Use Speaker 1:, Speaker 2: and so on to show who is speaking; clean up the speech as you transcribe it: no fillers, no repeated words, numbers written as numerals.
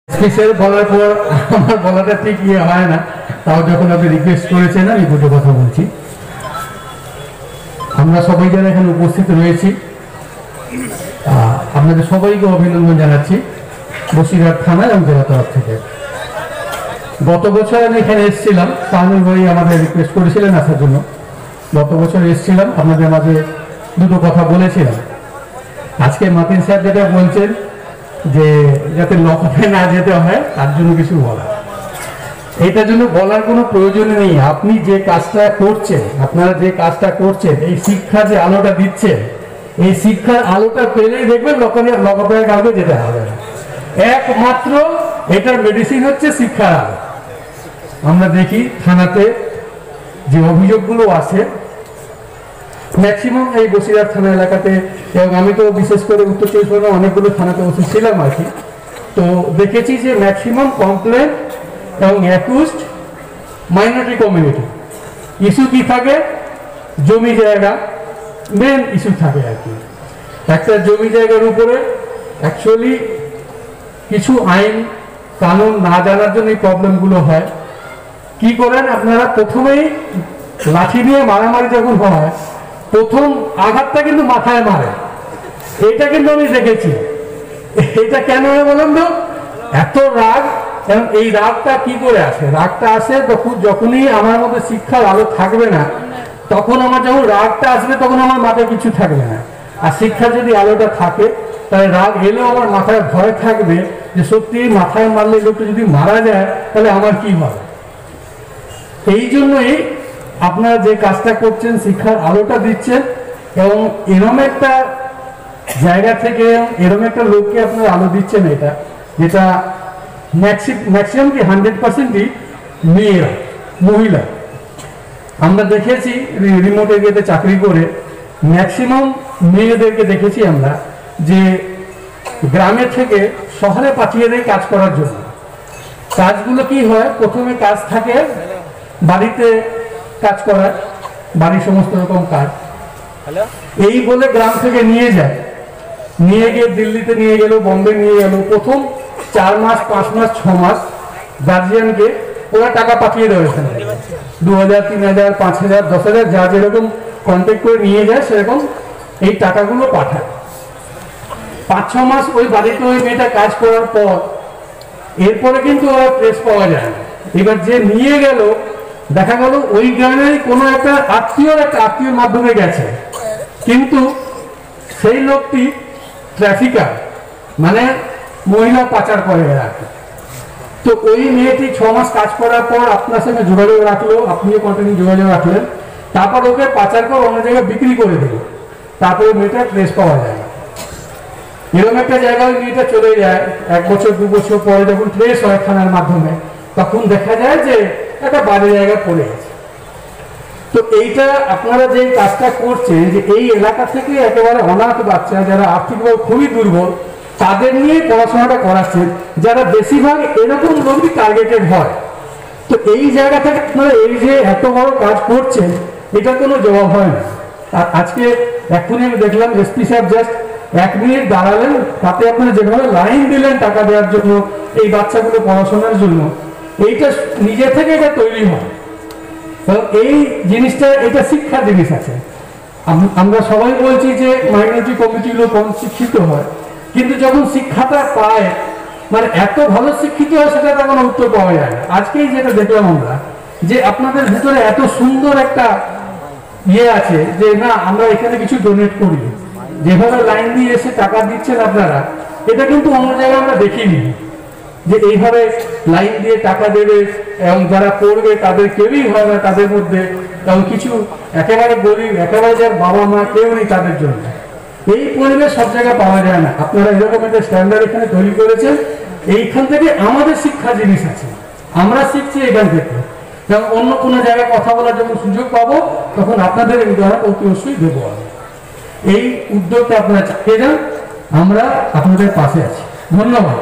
Speaker 1: Special বলার পর আমার বলাটা ঠিক হয় না, তাও যখন আপনি রিকোয়েস্ট করেছেন আমি দুটো কথা বলছি। আমরা সবাই যারা এখানে উপস্থিত রয়েছি আপনাদের সবাইকে অভিনন্দন জানাচ্ছি বসিরহাট থানা এবং জেলা তরফ থেকে। গত বছর আমি এখানে এসেছিলাম, শাহনুর ভাই আমাদের রিকোয়েস্ট করেছিলেন আসার জন্য। গত বছর এসেছিলাম, আপনাদের মাঝে দুটো কথা বলেছিলাম। আজকে মাতিন স্যার যেটা বলছেন যে যাতে লকআপে না যেতে হয় তার জন্য কিছু বলা, এটার জন্য বলার কোনো প্রয়োজন নেই। আপনি যে কাজটা করছেন, আপনারা যে কাজটা করছেন, এই শিক্ষা যে আলোটা দিচ্ছেন, এই শিক্ষার আলোটা পেলেই দেখবেন লকআপে কাউকে যেতে হবে না। একমাত্র এটার মেডিসিন হচ্ছে শিক্ষার আলো। আমরা দেখি থানাতে যে অভিযোগগুলো আছে ম্যাক্সিমাম এই বসিরহাট থানা এলাকাতে, এবং আমি তো বিশেষ করে উত্তর চব্বিশ পরগনা অনেকগুলো থানাতে বসে ছিলাম আর কি, তো দেখেছি যে ম্যাক্সিমাম কমপ্লেন এবং অ্যাকিউজড মাইনরিটি কমিউনিটি। ইস্যু কি থাকে? জমি জায়গা মেন ইস্যু থাকে আর কি। একটা জমি জায়গার উপরে অ্যাকচুয়ালি কিছু আইন কানুন না জানার জন্য এই প্রবলেমগুলো হয়। কি করেন আপনারা? প্রথমেই লাঠি নিয়ে মারামারি যখন হয়, প্রথম আঘাতটা কিন্তু মাথায় মারে। এটা কিন্তু আমি দেখেছি। এটা কেন বলেন তো? এত রাগ, এবং এই রাগটা কি করে আসে? রাগটা আসে যখনই আমার মধ্যে শিক্ষার আলো থাকবে না, তখন আমার যখন রাগটা আসবে তখন আমার মাথায় কিছু থাকবে না। আর শিক্ষার যদি আলোটা থাকে তাহলে রাগ এলেও আমার মাথায় ভয় থাকবে যে সত্যি মাথায় মারলে লোকটা যদি মারা যায় তাহলে আমার কি হবে। এই জন্যই আপনারা যে কাজটা করছেন, শিক্ষার আলোটা দিচ্ছেন, এবং এরম একটা জায়গা থেকে এরম একটা লোককে আপনারা আলো দিচ্ছেন, এটা যেটা ম্যাক্সিমাম কি 100%ই মেয়েরা, মহিলা। আমরা দেখেছি রিমোট এরিয়াতে চাকরি করে ম্যাক্সিমাম মেয়েদেরকে দেখেছি আমরা যে গ্রামের থেকে শহরে পাঠিয়ে দেয় কাজ করার জন্য। কাজগুলো কি হয়? প্রথমে কাজ থাকে বাড়িতে কাজ করার, বাড়ির সমস্ত রকম কাজ, এই বলে গ্রাম থেকে নিয়ে যায়, নিয়ে গিয়ে দিল্লিতে নিয়ে গেল, বম্বে নিয়ে গেল। প্রথম 4 মাস 5 মাস 6 মাস গার্জিয়ানকে ওরা টাকা পাঠিয়ে দেবে, এখানে 2000 3000 5000 10,000 যা যেরকম কন্ট্যাক্ট করে নিয়ে যায় সেরকম এই টাকাগুলো পাঠায়। 5-6 মাস ওই বাড়িতে ওই মেয়েটা কাজ করার পর এরপরে কিন্তু ওরা ট্রেস পাওয়া যায় না। এবার যে নিয়ে গেল দেখা গেল ওই গ্রামের কোনো একটা আত্মীয়র মাধ্যমে গেছে, কিন্তু সেই লোকটি ট্রাফিকার, মানে মহিলা পাচার করে আর কি। তো ওই মেয়েটি 6 মাস কাজ করার পর আপনার সঙ্গে যোগাযোগ রাখলো, আপনিও কন্টিনিউ যোগাযোগ রাখলেন, তারপর ওকে পাচার করে অন্য জায়গায় বিক্রি করে দিল, তারপরে মেয়েটা ট্রেস পাওয়া যায় না। এরকম একটা জায়গায় মেয়েটা চলে যায়, 1 বছর 2 বছর পরে যখন ট্রেস হয় থানার মাধ্যমে, তখন দেখা যায় যে একটা বাজে জায়গায় পড়ে গেছে। তো এইটা আপনারা যে কাজটা করছেন, যে এই এলাকা থেকে একেবারে অনাথ বাচ্চা যারা আর্থিকভাবে খুবই দুর্বল তাদের নিয়ে পড়াশোনাটা করাচ্ছেন, যারা বেশিরভাগ এরকম লোকই টার্গেটেড হয়। তো এই জায়গা থেকে আপনারা এই যে এত বড় কাজ করছেন, এটা কোনো জবাব হয় না। আর আজকে এখনই আমি দেখলাম এসপি সাহেব জাস্ট 1 মিনিট দাঁড়ালেন, তাতে আপনারা যেভাবে লাইন দিলেন টাকা দেওয়ার জন্য এই বাচ্চাগুলো পড়াশোনার জন্য, এইটা নিজে থেকে এটা তৈরি হয়। এই জিনিসটা, এটা শিক্ষার জিনিস আছে। আমরা সবাই বলছি যে মাইনরিটি কমিটিগুলো কম শিক্ষিত হয়, কিন্তু যখন শিক্ষাটা পায়, মানে এত ভালো শিক্ষিত হয়, সেটা তখন উত্তর পাওয়া যায় না। আজকেই যেটা দেখলাম আমরা, যে আপনাদের ভিতরে এত সুন্দর একটা ইয়ে আছে যে না আমরা এখানে কিছু ডোনেট করি, যেভাবে লাইন দিয়ে এসে টাকা দিচ্ছেন আপনারা, এটা কিন্তু অন্য জায়গায় আমরা দেখিনি যে এইভাবে লাইন দিয়ে টাকা দেবে, এবং যারা করবে তাদের কেউই হয় না তাদের মধ্যে, এবং কিছু একেবারে গরিব, একেবারে যার বাবা মা কেউ নেই তাদের জন্য। এই পরিবেশ সব জায়গায় পাওয়া যায় না। আপনারা এরকম একটা স্ট্যান্ডার্ড এখানে তৈরি করেছেন, এইখান থেকে আমাদের শিক্ষা জিনিস আছে, আমরা শিখছি এখান থেকে। এবং অন্য কোনো জায়গায় কথা বলার যখন সুযোগ পাবো তখন আপনাদের এই উদাহরণ অতি অবশ্যই দেবো। এই উদ্যোগটা আপনারা চালিয়ে যান, আমরা আপনাদের পাশে আছি। ধন্যবাদ।